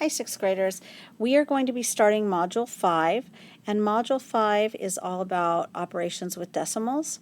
Hi, sixth graders. We are going to be starting Module 5, and Module 5 is all about operations with decimals,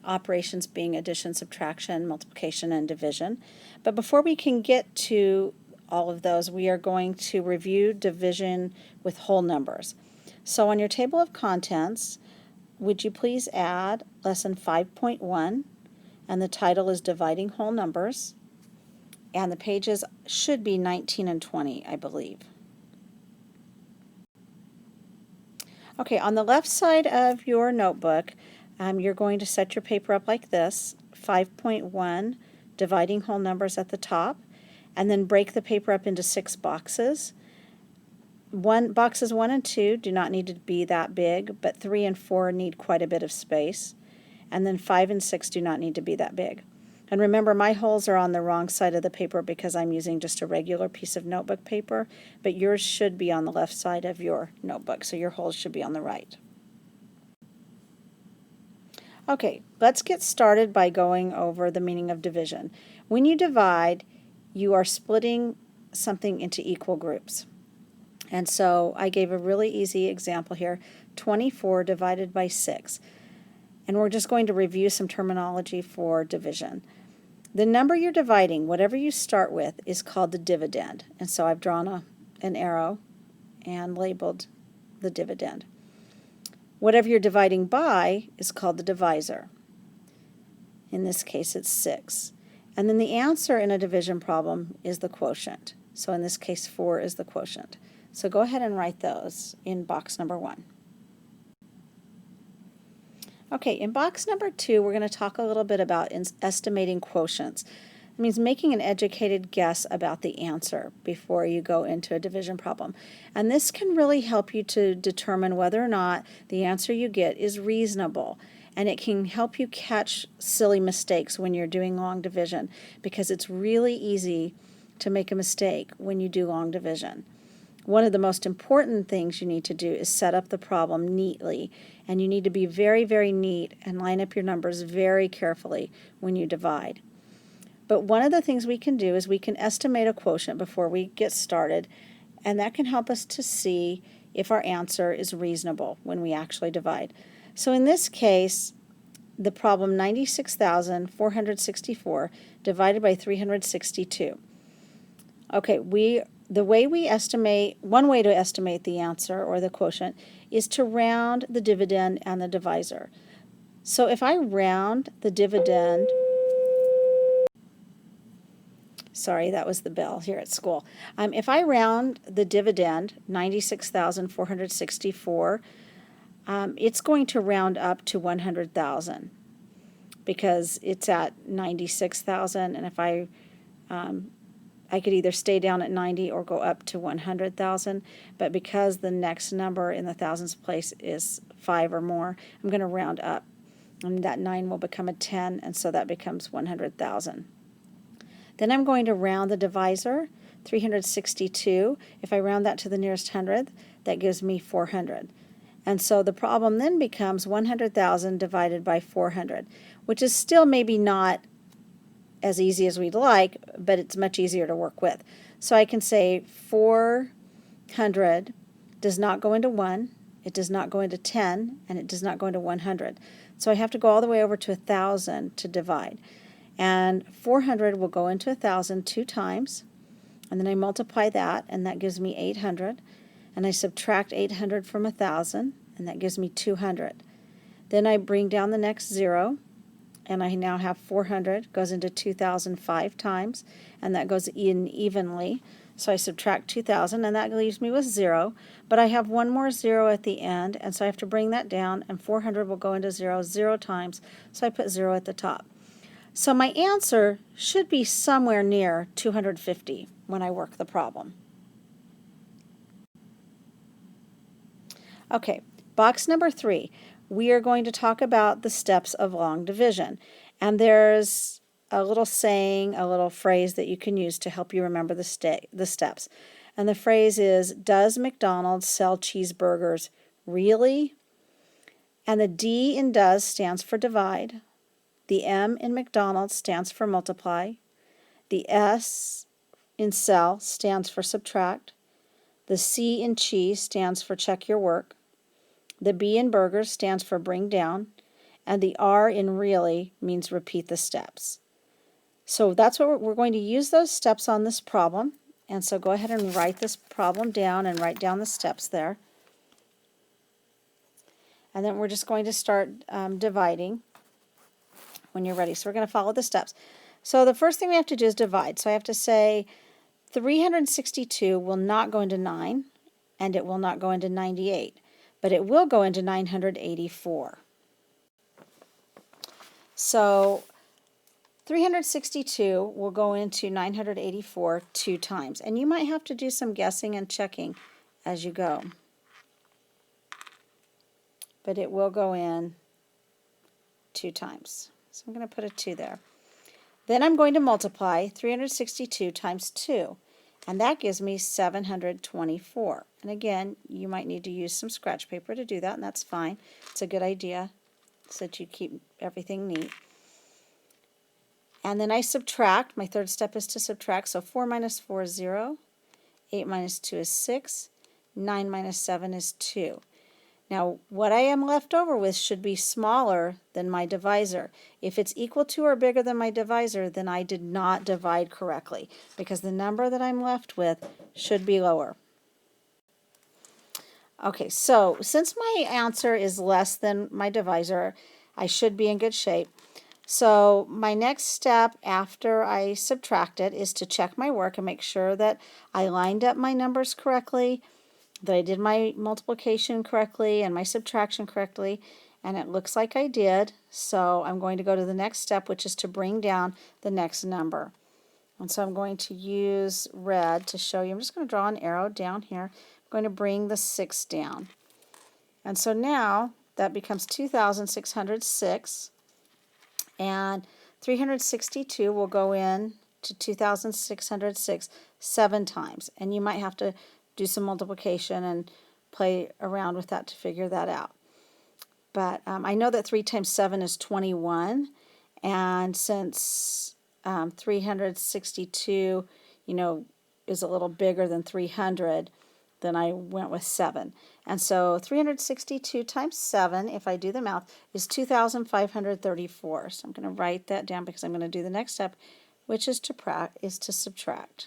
operations being addition, subtraction, multiplication, and division. But before we can get to all of those, we are going to review division with whole numbers. So on your table of contents, would you please add Lesson 5.1, and the title is Dividing Whole Numbers. And the pages should be 19 and 20, I believe. Okay, on the left side of your notebook, you're going to set your paper up like this, 5.1, dividing whole numbers at the top, and then break the paper up into 6 boxes. Boxes 1 and 2 do not need to be that big, but 3 and 4 need quite a bit of space, and then 5 and 6 do not need to be that big. And remember, my holes are on the wrong side of the paper because I'm using just a regular piece of notebook paper, but yours should be on the left side of your notebook, so your holes should be on the right. Okay, let's get started by going over the meaning of division. When you divide, you are splitting something into equal groups. And so I gave a really easy example here, 24 divided by 6. And we're just going to review some terminology for division. The number you're dividing, whatever you start with, is called the dividend. And so I've drawn an arrow and labeled the dividend. Whatever you're dividing by is called the divisor. In this case, it's 6. And then the answer in a division problem is the quotient. So in this case, 4 is the quotient. So go ahead and write those in box number 1. Okay, in box number 2, we're going to talk a little bit about estimating quotients. It means making an educated guess about the answer before you go into a division problem. And this can really help you to determine whether or not the answer you get is reasonable. And it can help you catch silly mistakes when you're doing long division, because it's really easy to make a mistake when you do long division. One of the most important things you need to do is set up the problem neatly, and you need to be very, very neat and line up your numbers very carefully when you divide. But one of the things we can do is we can estimate a quotient before we get started, and that can help us to see if our answer is reasonable when we actually divide. So in this case, the problem 96,464 divided by 362. Okay, the way we estimate, one way to estimate the answer or the quotient is to round the dividend and the divisor. So if I round the dividend, sorry, that was the bell here at school. If I round the dividend, 96,464, it's going to round up to 100,000 because it's at 96,000, and if I could either stay down at 90 or go up to 100,000, but because the next number in the thousands place is 5 or more, I'm going to round up. And that 9 will become a 10, and so that becomes 100,000. Then I'm going to round the divisor, 362. If I round that to the nearest hundredth, that gives me 400. And so the problem then becomes 100,000 divided by 400, which is still maybe not as easy as we'd like, but it's much easier to work with. So I can say 400 does not go into 1, it does not go into 10, and it does not go into 100. So I have to go all the way over to 1,000 to divide. And 400 will go into 1,000 2 times, and then I multiply that, and that gives me 800. And I subtract 800 from 1,000, and that gives me 200. Then I bring down the next 0, and I now have 400 goes into 2,005 times, and that goes in evenly. So I subtract 2,000, and that leaves me with 0. But I have one more 0 at the end, and so I have to bring that down, and 400 will go into 0 times, so I put 0 at the top. So my answer should be somewhere near 250 when I work the problem. Okay, box number 3. We are going to talk about the steps of long division. And there's a little saying, a little phrase that you can use to help you remember the steps. And the phrase is, does McDonald's sell cheeseburgers really? And the D in does stands for divide. The M in McDonald's stands for multiply. The S in sell stands for subtract. The C in cheese stands for check your work. The B in burgers stands for bring down. And the R in really means repeat the steps. So that's what we're going to use those steps on this problem. And so go ahead and write this problem down and write down the steps there. And then we're just going to start dividing when you're ready. So we're going to follow the steps. So the first thing we have to do is divide. So I have to say 362 will not go into 9, and it will not go into 98, but it will go into 984. So 362 will go into 984 2 times, and you might have to do some guessing and checking as you go. But it will go in 2 times. So I'm going to put a 2 there. Then I'm going to multiply 362 times 2, and that gives me 724. And again, you might need to use some scratch paper to do that, and that's fine. It's a good idea so that you keep everything neat. And then I subtract. My third step is to subtract. So 4 minus 4 is 0. 8 minus 2 is 6. 9 minus 7 is 2. Now, what I am left over with should be smaller than my divisor. If it's equal to or bigger than my divisor, then I did not divide correctly, because the number that I'm left with should be lower. Okay, so since my answer is less than my divisor, I should be in good shape. So my next step after I subtract it is to check my work and make sure that I lined up my numbers correctly, that I did my multiplication correctly and my subtraction correctly, and it looks like I did. So I'm going to go to the next step, which is to bring down the next number. And so I'm going to use red to show you. I'm just going to draw an arrow down here. I'm going to bring the 6 down. And so now that becomes 2,606, and 362 will go in to 2,606 7 times. And you might have to do some multiplication and play around with that to figure that out. But I know that 3 times 7 is 21, and since 362, is a little bigger than 300, then I went with 7. And so 362 times 7, if I do the math, is 2,534. So I'm going to write that down because I'm going to do the next step, which is to subtract.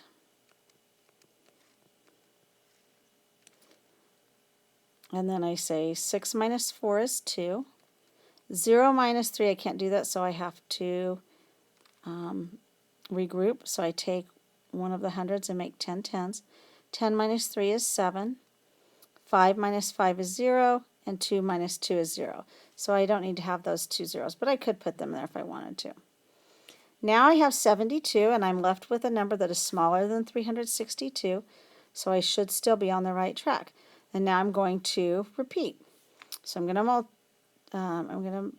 And then I say 6 minus 4 is 2. 0 minus 3, I can't do that, so I have to regroup. So I take one of the hundreds and make 10 tens. 10 minus 3 is 7. 5 minus 5 is 0. And 2 minus 2 is 0. So I don't need to have those 2 zeros, but I could put them there if I wanted to. Now I have 72, and I'm left with a number that is smaller than 362, so I should still be on the right track. And now I'm going to repeat. So I'm going to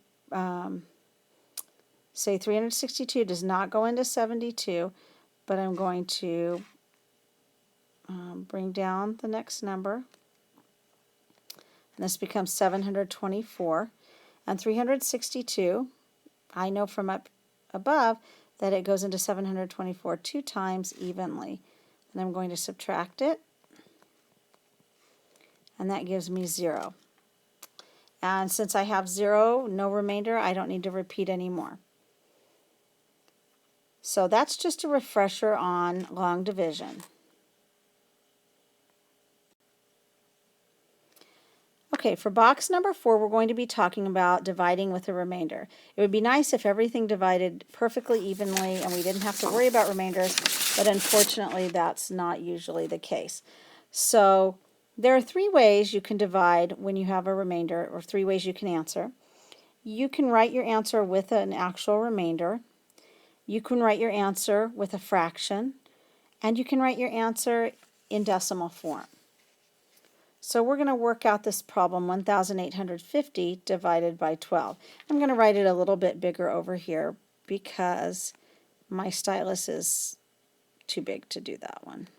say 362 does not go into 72, but I'm going to bring down the next number. And this becomes 724. And 362, I know from up above that it goes into 724 2 times evenly. And I'm going to subtract it. And that gives me 0. And since I have 0, no remainder, I don't need to repeat anymore. So that's just a refresher on long division. Okay, for box number 4, we're going to be talking about dividing with a remainder. It would be nice if everything divided perfectly evenly and we didn't have to worry about remainders, but unfortunately that's not usually the case. So there are 3 ways you can divide when you have a remainder, or 3 ways you can answer. You can write your answer with an actual remainder. You can write your answer with a fraction. And you can write your answer in decimal form. So we're going to work out this problem, 1,850 divided by 12. I'm going to write it a little bit bigger over here because my stylus is too big to do that one.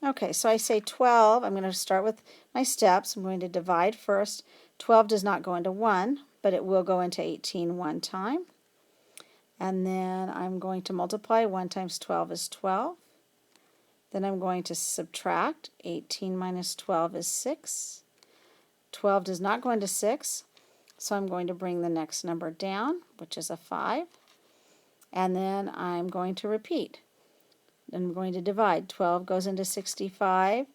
Okay, so I say 12. I'm going to start with my steps. I'm going to divide first. 12 does not go into 1, but it will go into 18 one time. And then I'm going to multiply. 1 times 12 is 12. Then I'm going to subtract. 18 minus 12 is 6. 12 does not go into 6, so I'm going to bring the next number down, which is a 5. And then I'm going to repeat. I'm going to divide. 12 goes into 65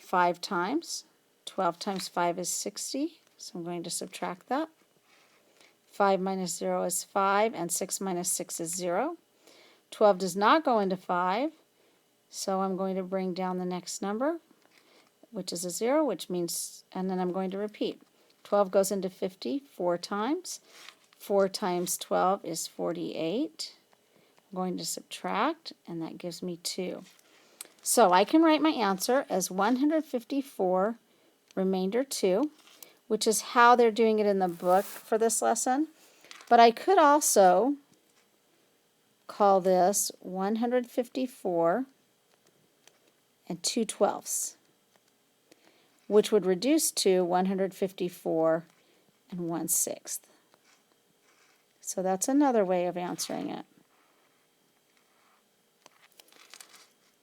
5 times. 12 times 5 is 60, so I'm going to subtract that. 5 minus 0 is 5, and 6 minus 6 is 0. 12 does not go into 5, so I'm going to bring down the next number, which is a 0, which means, and then I'm going to repeat. 12 goes into 50 4 times. 4 times 12 is 48. I'm going to subtract, and that gives me 2. So I can write my answer as 154 remainder 2, which is how they're doing it in the book for this lesson. But I could also call this 154 and 2/12, which would reduce to 154 and 1/6. So that's another way of answering it.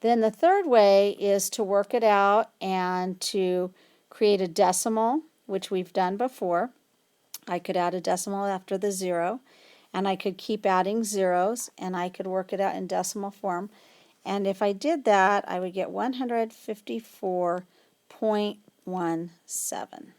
Then the third way is to work it out and to create a decimal, which we've done before. I could add a decimal after the 0, and I could keep adding zeros, and I could work it out in decimal form. And if I did that, I would get 154.17.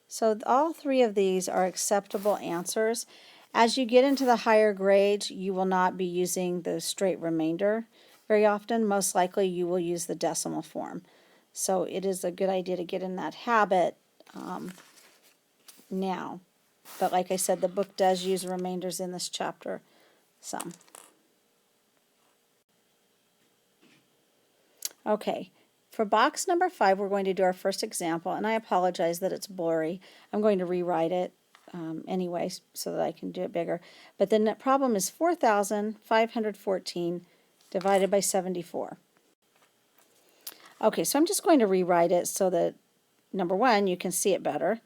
So all three of these are acceptable answers. As you get into the higher grades, you will not be using the straight remainder very often. Most likely you will use the decimal form. So it is a good idea to get in that habit now. But like I said, the book does use remainders in this chapter some. Okay, for box number 5, we're going to do our first example, and I apologize that it's blurry. I'm going to rewrite it anyway so that I can do it bigger. But the problem is 4,514 divided by 74. Okay, so I'm just going to rewrite it so that, number 1, you can see it better,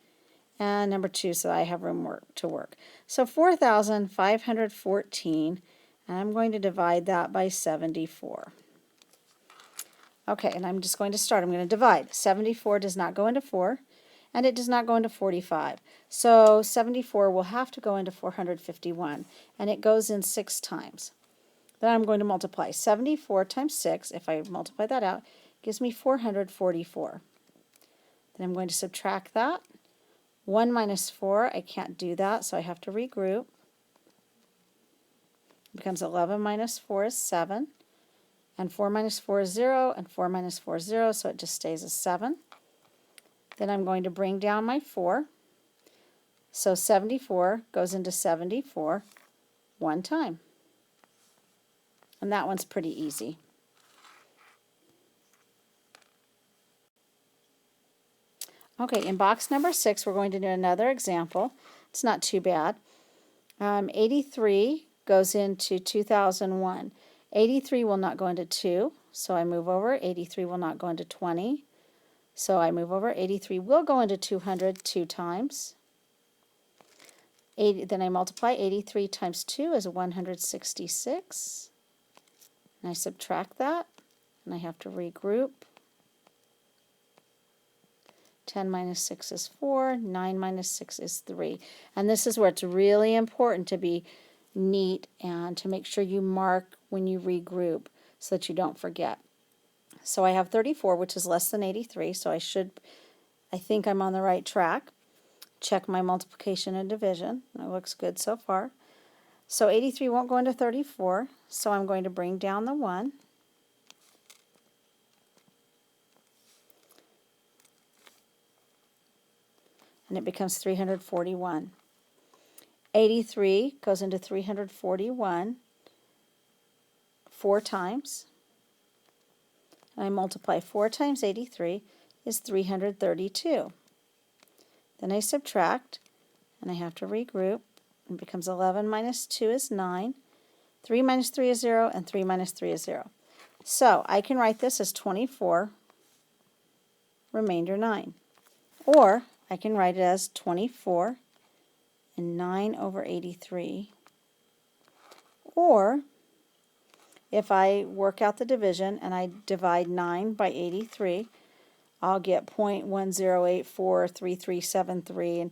and number 2, so I have room to work. So 4,514, and I'm going to divide that by 74. Okay, and I'm just going to start. I'm going to divide. 74 does not go into 4, and it does not go into 45. So 74 will have to go into 451, and it goes in 6 times. Then I'm going to multiply. 74 times 6, if I multiply that out, gives me 444. Then I'm going to subtract that. 1 minus 4, I can't do that, so I have to regroup. It becomes 11 minus 4 is 7. And 4 minus 4 is 0, and 4 minus 4 is 0, so it just stays as 7. Then I'm going to bring down my 4. So 74 goes into 74 one time. And that one's pretty easy. Okay, in box number 6, we're going to do another example. It's not too bad. 83 goes into 2001. 83 will not go into 2, so I move over. 83 will not go into 20, so I move over. 83 will go into 200 2 times. Then I multiply. 83 times 2 is 166. And I subtract that, and I have to regroup. 10 minus 6 is 4. 9 minus 6 is 3. And this is where it's really important to be neat and to make sure you mark when you regroup so that you don't forget. So I have 34, which is less than 83, so I think I'm on the right track. Check my multiplication and division. It looks good so far. So 83 won't go into 34, so I'm going to bring down the 1. And it becomes 341. 83 goes into 341 4 times. And I multiply 4 times 83 is 332. Then I subtract, and I have to regroup. It becomes 11 minus 2 is 9. 3 minus 3 is 0, and 3 minus 3 is 0. So I can write this as 24 remainder 9. Or I can write it as 24 and 9 over 83. Or if I work out the division and I divide 9 by 83, I'll get 0.10843373, and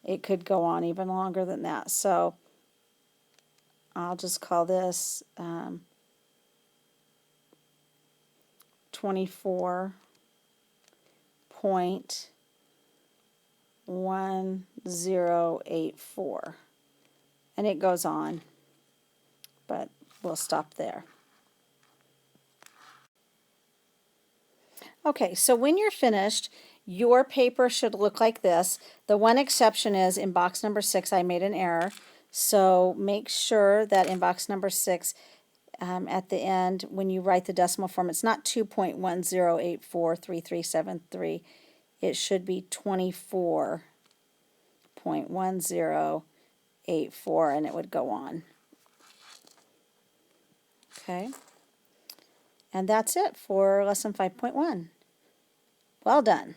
it could go on even longer than that. So I'll just call this 24.1084. And it goes on, but we'll stop there. Okay, so when you're finished, your paper should look like this. The one exception is in box number 6, I made an error. So make sure that in box number 6, at the end, when you write the decimal form, it's not 2.10843373. It should be 24.1084, and it would go on. Okay, and that's it for lesson 5.1. Well done.